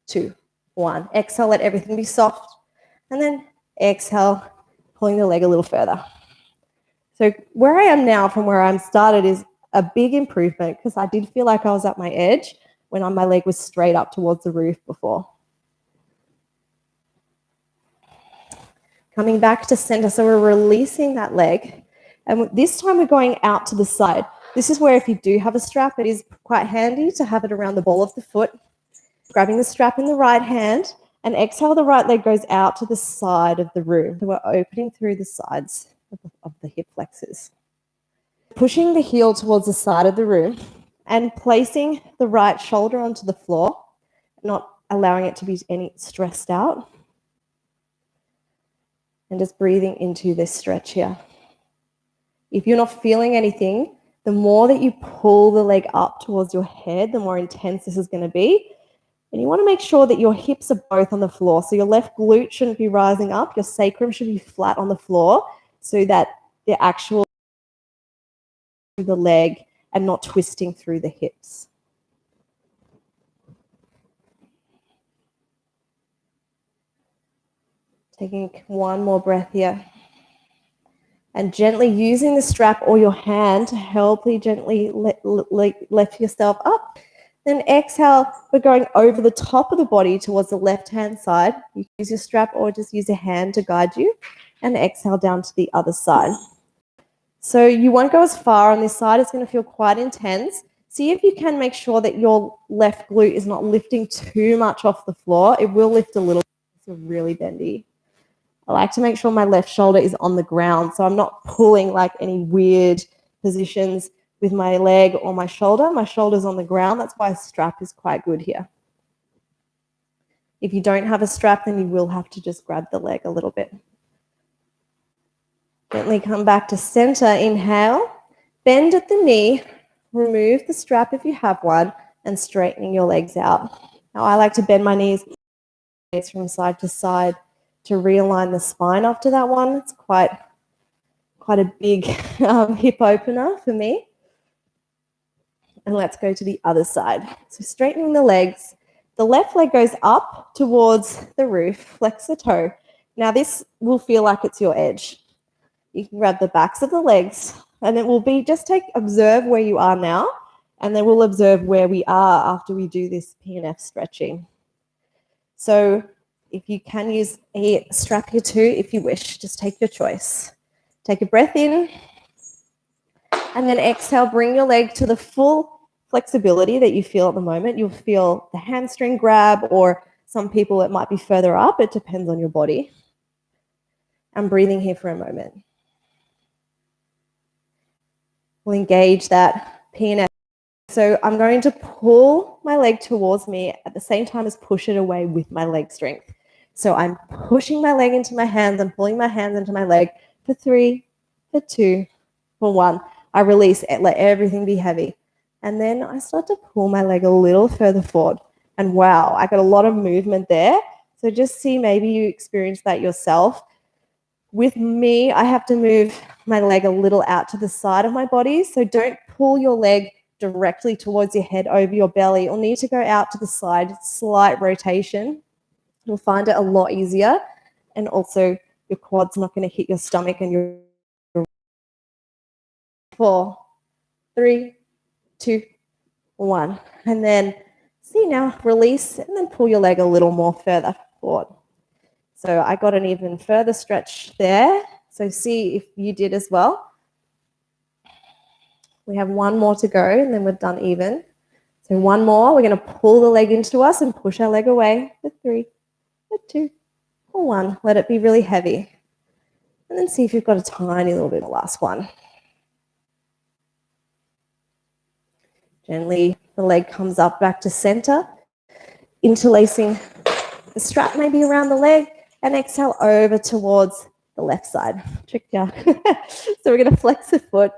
2, 1. Exhale, let everything be soft. And then exhale, pulling the leg a little further. So where I am now from where I'm started is a big improvement, because I did feel like I was at my edge when my leg was straight up towards the roof before. Coming back to center, so we're releasing that leg. And this time we're going out to the side. This is where if you do have a strap, it is quite handy to have it around the ball of the foot. Grabbing the strap in the right hand, and exhale, the right leg goes out to the side of the room. So we're opening through the sides of the hip flexors. Pushing the heel towards the side of the room and placing the right shoulder onto the floor, not allowing it to be any stressed out. And just breathing into this stretch here. If you're not feeling anything, the more that you pull the leg up towards your head, the more intense this is going to be. And you want to make sure that your hips are both on the floor. So your left glute shouldn't be rising up. Your sacrum should be flat on the floor, so that the actual the leg and not twisting through the hips. Taking one more breath here. And gently using the strap or your hand to help you gently lift yourself up. Then exhale, we're going over the top of the body towards the left-hand side. You can use your strap or just use a hand to guide you. And exhale down to the other side. So you won't go as far on this side. It's going to feel quite intense. See if you can make sure that your left glute is not lifting too much off the floor. It will lift a little bit. It's really bendy. I like to make sure my left shoulder is on the ground, so I'm not pulling like any weird positions with my leg or my shoulder. My shoulder's on the ground. That's why a strap is quite good here. If you don't have a strap, then you will have to just grab the leg a little bit. Gently come back to center. Inhale, bend at the knee, remove the strap if you have one, and straightening your legs out. Now I like to bend my knees from side to side to realign the spine after that one. It's quite a big hip opener for me. And let's go to the other side. So straightening the legs. The left leg goes up towards the roof, flex the toe. Now this will feel like it's your edge. You can grab the backs of the legs and it will be, just observe where you are now, and then we'll observe where we are after we do this PNF stretching. So if you can use a strap here too, if you wish, just take your choice. Take a breath in and then exhale, bring your leg to the full flexibility that you feel at the moment. You'll feel the hamstring grab, or some people it might be further up. It depends on your body. I'm breathing here for a moment. We'll engage that PNF. So I'm going to pull my leg towards me at the same time as push it away with my leg strength. So I'm pushing my leg into my hands and pulling my hands into my leg for 3, for 2, for 1. I release it, let everything be heavy. And then I start to pull my leg a little further forward. And wow, I got a lot of movement there. So just see, maybe you experience that yourself. With me, I have to move my leg a little out to the side of my body. So don't pull your leg directly towards your head over your belly. You'll need to go out to the side, slight rotation. You'll find it a lot easier. And also your quad's not going to hit your stomach and your 4, 3, 2, 1. And then see now, release and then pull your leg a little more further forward. So I got an even further stretch there. So see if you did as well. We have one more to go and then we're done even. So one more, we're going to pull the leg into us and push our leg away for 3, for 2, for 1. Let it be really heavy. And then see if you've got a tiny little bit of the last one. Gently, the leg comes up back to center, interlacing the strap maybe around the leg, and exhale over towards the left side. Tricked ya. So we're going to flex the foot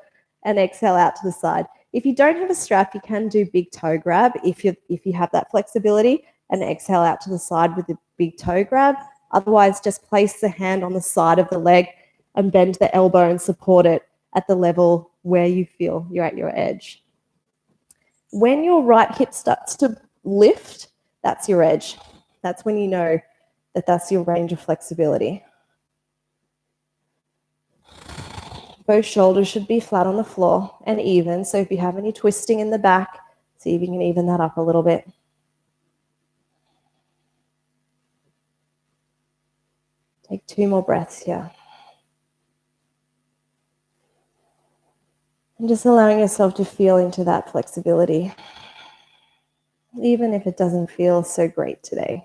and exhale out to the side. If you don't have a strap, you can do big toe grab if you have that flexibility, and exhale out to the side with the big toe grab. Otherwise, just place the hand on the side of the leg and bend the elbow and support it at the level where you feel you're at your edge. When your right hip starts to lift, that's your edge. That's when you know that that's your range of flexibility. Both shoulders should be flat on the floor and even. So if you have any twisting in the back, see if you can even that up a little bit. Take 2 more breaths here. And just allowing yourself to feel into that flexibility, even if it doesn't feel so great today.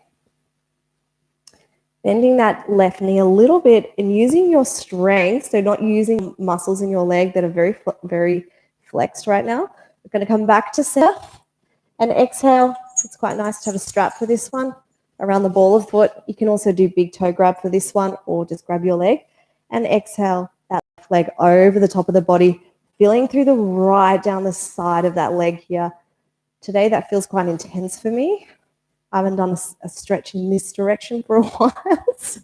Bending that left knee a little bit and using your strength, so not using muscles in your leg that are very flexed right now. We're going to come back to center and exhale. It's quite nice to have a strap for this one around the ball of foot. You can also do big toe grab for this one, or just grab your leg and exhale that left leg over the top of the body, feeling through the right down the side of that leg here. Today that feels quite intense for me. I haven't done a stretch in this direction for a while. So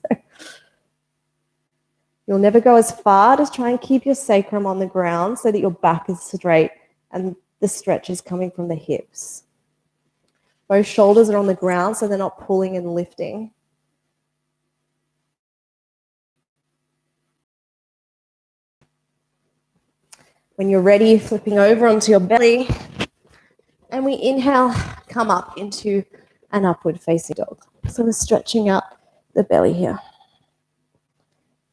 you'll never go as far. Just try and keep your sacrum on the ground so that your back is straight and the stretch is coming from the hips. Both shoulders are on the ground, so they're not pulling and lifting. When you're ready, flipping over onto your belly, and we inhale, come up into an upward facing dog. So we're stretching out the belly here.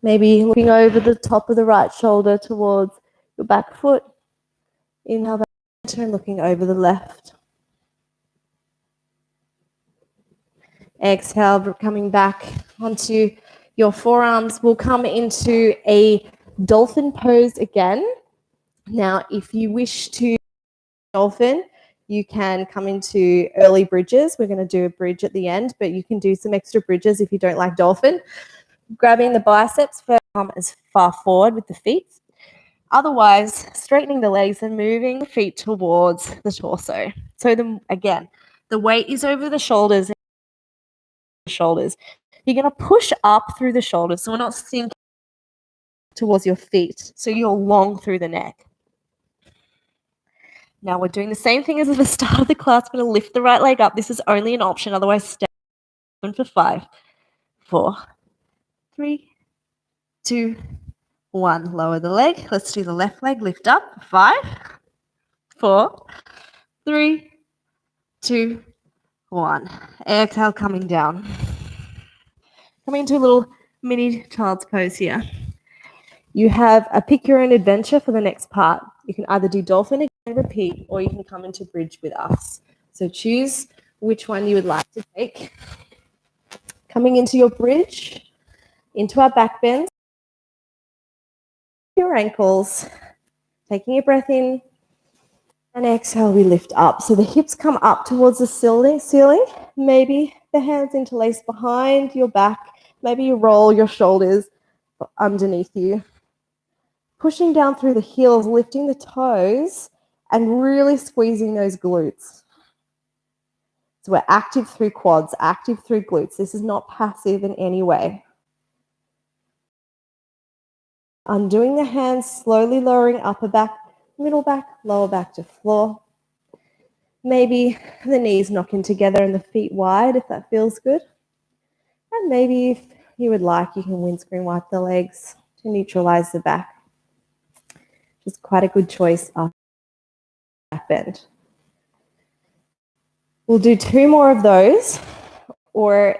Maybe looking over the top of the right shoulder towards your back foot. Inhale back and looking over the left. Exhale, coming back onto your forearms. We'll come into a dolphin pose again. Now, if you wish to dolphin, you can come into early bridges. We're going to do a bridge at the end, but you can do some extra bridges if you don't like dolphin. Grabbing the biceps, first come as far forward with the feet. Otherwise, straightening the legs and moving the feet towards the torso. So again, the weight is over the shoulders. You're going to push up through the shoulders, so we're not sinking towards your feet. So you're long through the neck. Now we're doing the same thing as at the start of the class. We're going to lift the right leg up. This is only an option, otherwise stay for 5, 4, 3, 2, 1. Lower the leg. Let's do the left leg. Lift up. 5, 4, 3, 2, 1. Exhale, coming down. Coming into a little mini child's pose here. You have a pick your own adventure for the next part. You can either do dolphin again, repeat, or you can come into bridge with us. So choose which one you would like to take. Coming into your bridge, into our back bend. Your ankles, taking a breath in, and exhale, we lift up. So the hips come up towards the ceiling. Maybe the hands interlace behind your back. Maybe you roll your shoulders underneath you. Pushing down through the heels, lifting the toes, and really squeezing those glutes. So we're active through quads, active through glutes. This is not passive in any way. Undoing the hands, slowly lowering upper back, middle back, lower back to floor. Maybe the knees knocking together and the feet wide if that feels good. And maybe if you would like, you can windscreen wipe the legs to neutralize the back. It's quite a good choice after back bend. We'll do 2 more of those, or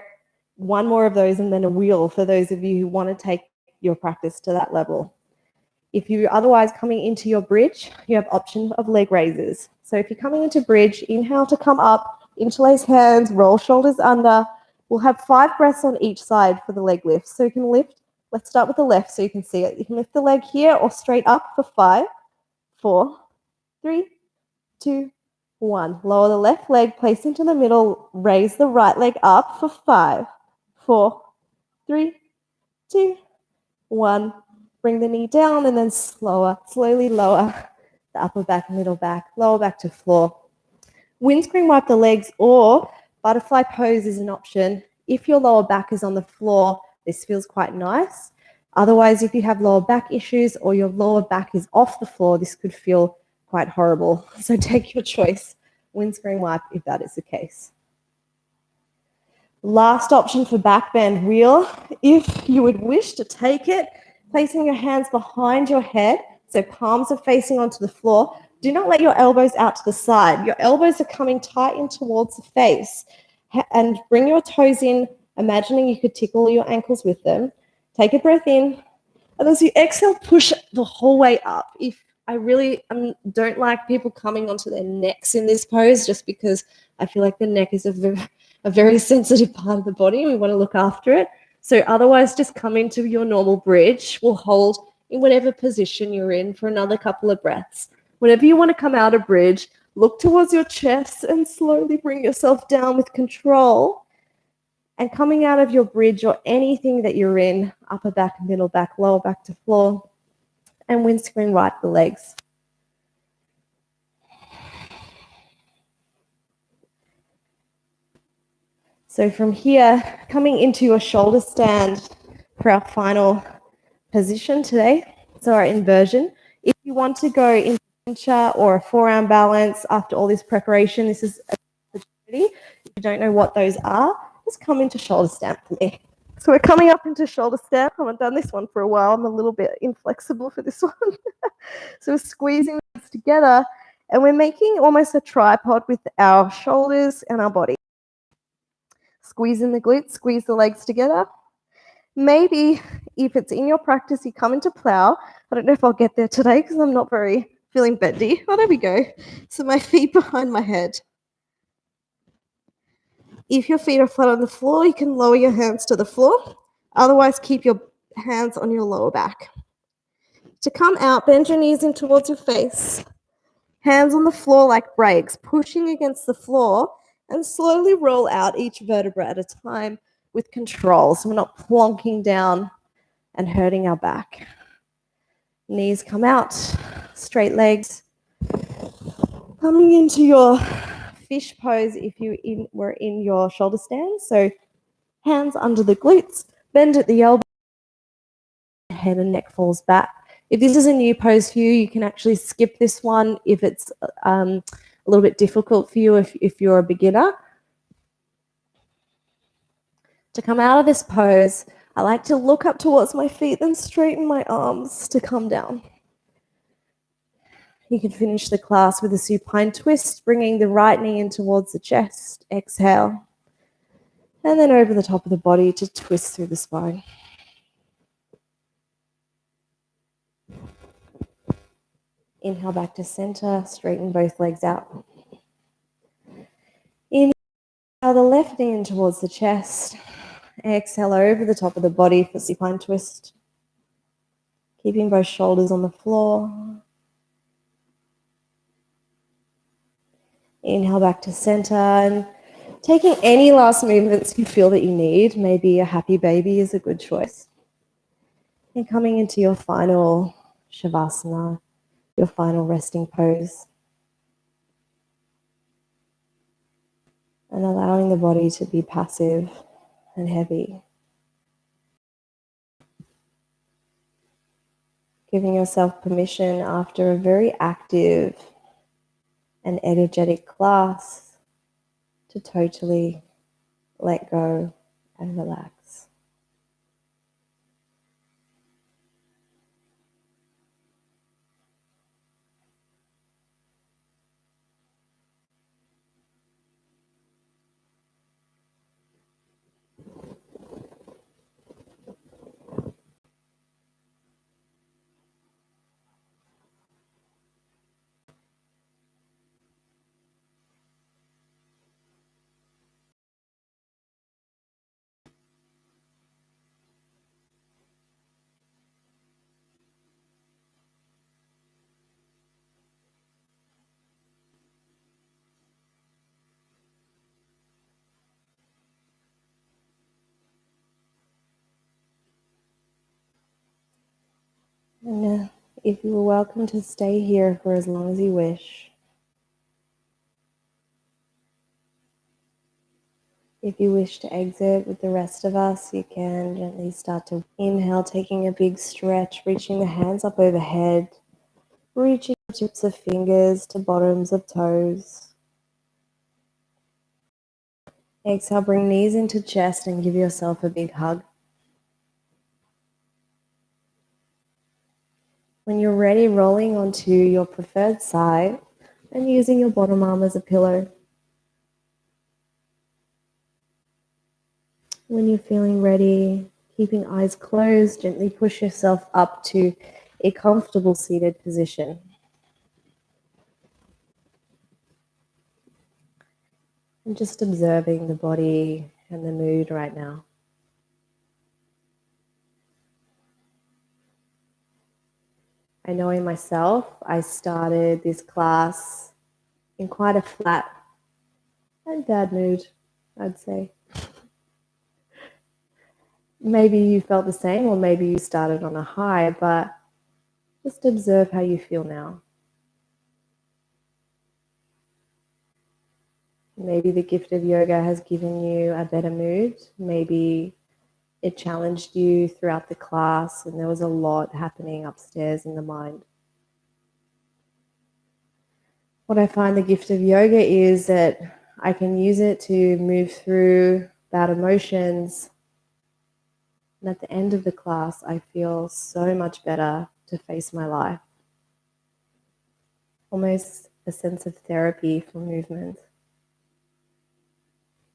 1 more of those and then a wheel for those of you who want to take your practice to that level. If you're otherwise coming into your bridge, you have option of leg raises. So if you're coming into bridge, inhale to come up, interlace hands, roll shoulders under. We'll have 5 breaths on each side for the leg lift. So you can lift, let's start with the left so you can see it. You can lift the leg here or straight up for 5, 4, 3, 2, 1. Lower the left leg, place into the middle, raise the right leg up for 5, 4, 3, 2, 1. Bring the knee down and then slowly lower the upper back, middle back, lower back to floor. Windscreen wipe the legs or butterfly pose is an option. If your lower back is on the floor, this feels quite nice. Otherwise, if you have lower back issues or your lower back is off the floor, this could feel quite horrible. So take your choice, windscreen wipe if that is the case. Last option for back bend wheel, if you would wish to take it, placing your hands behind your head, so palms are facing onto the floor. Do not let your elbows out to the side. Your elbows are coming tight in towards the face. And bring your toes in, imagining you could tickle your ankles with them. Take a breath in. And as you exhale, push the whole way up. If I really don't like people coming onto their necks in this pose, just because I feel like the neck is a very sensitive part of the body and we want to look after it. So otherwise, just come into your normal bridge. We'll hold in whatever position you're in for another couple of breaths. Whenever you want to come out of bridge, look towards your chest and slowly bring yourself down with control. And coming out of your bridge or anything that you're in, upper back, middle back, lower back to floor, and windscreen wipe the legs. So from here, coming into your shoulder stand for our final position today, so our inversion. If you want to go in or a forearm balance after all this preparation. This is an opportunity. If you don't know what those are, just come into shoulder stamp for me. So we're coming up into shoulder stamp. I haven't done this one for a while. I'm a little bit inflexible for this one. So we're squeezing this together and we're making almost a tripod with our shoulders and our body. Squeezing the glutes, squeeze the legs together. Maybe if it's in your practice, you come into plow. I don't know if I'll get there today because I'm not very feeling bendy. Oh, there we go. So my feet behind my head. If your feet are flat on the floor, you can lower your hands to the floor. Otherwise, keep your hands on your lower back. To come out, bend your knees in towards your face. Hands on the floor like brakes, pushing against the floor, and slowly roll out each vertebra at a time with control. So we're not plonking down and hurting our back. Knees come out, straight legs. Coming into your fish pose if you were in your shoulder stand. So hands under the glutes, bend at the elbow, head and neck falls back. If this is a new pose for you, you can actually skip this one if it's a little bit difficult for you if you're a beginner. To come out of this pose, I like to look up towards my feet, then straighten my arms to come down. You can finish the class with a supine twist, bringing the right knee in towards the chest. Exhale. And then over the top of the body to twist through the spine. Inhale back to center, straighten both legs out. Inhale the left knee in towards the chest. Exhale over the top of the body for supine twist. Keeping both shoulders on the floor. Inhale back to center and taking any last movements you feel that you need. Maybe a happy baby is a good choice. And coming into your final Shavasana, your final resting pose. And allowing the body to be passive and heavy. Giving yourself permission after a very active and energetic class to totally let go and relax. And if you are welcome to stay here for as long as you wish. If you wish to exit with the rest of us, you can gently start to inhale, taking a big stretch, reaching the hands up overhead, reaching tips of fingers to bottoms of toes. Exhale, bring knees into chest and give yourself a big hug. When you're ready, rolling onto your preferred side and using your bottom arm as a pillow. When you're feeling ready, keeping eyes closed, gently push yourself up to a comfortable seated position. And just observing the body and the mood right now. I know in myself, I started this class in quite a flat and bad mood, I'd say. Maybe you felt the same, or maybe you started on a high, but just observe how you feel now. Maybe the gift of yoga has given you a better mood. Maybe it challenged you throughout the class and there was a lot happening upstairs in the mind. What I find the gift of yoga is that I can use it to move through bad emotions. And at the end of the class, I feel so much better to face my life. Almost a sense of therapy for movement.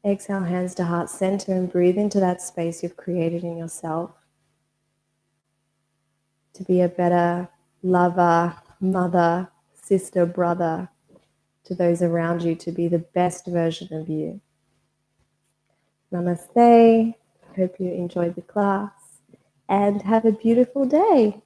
Exhale, hands to heart center, and breathe into that space you've created in yourself to be a better lover, mother, sister, brother to those around you, to be the best version of you. Namaste. Hope you enjoyed the class and have a beautiful day.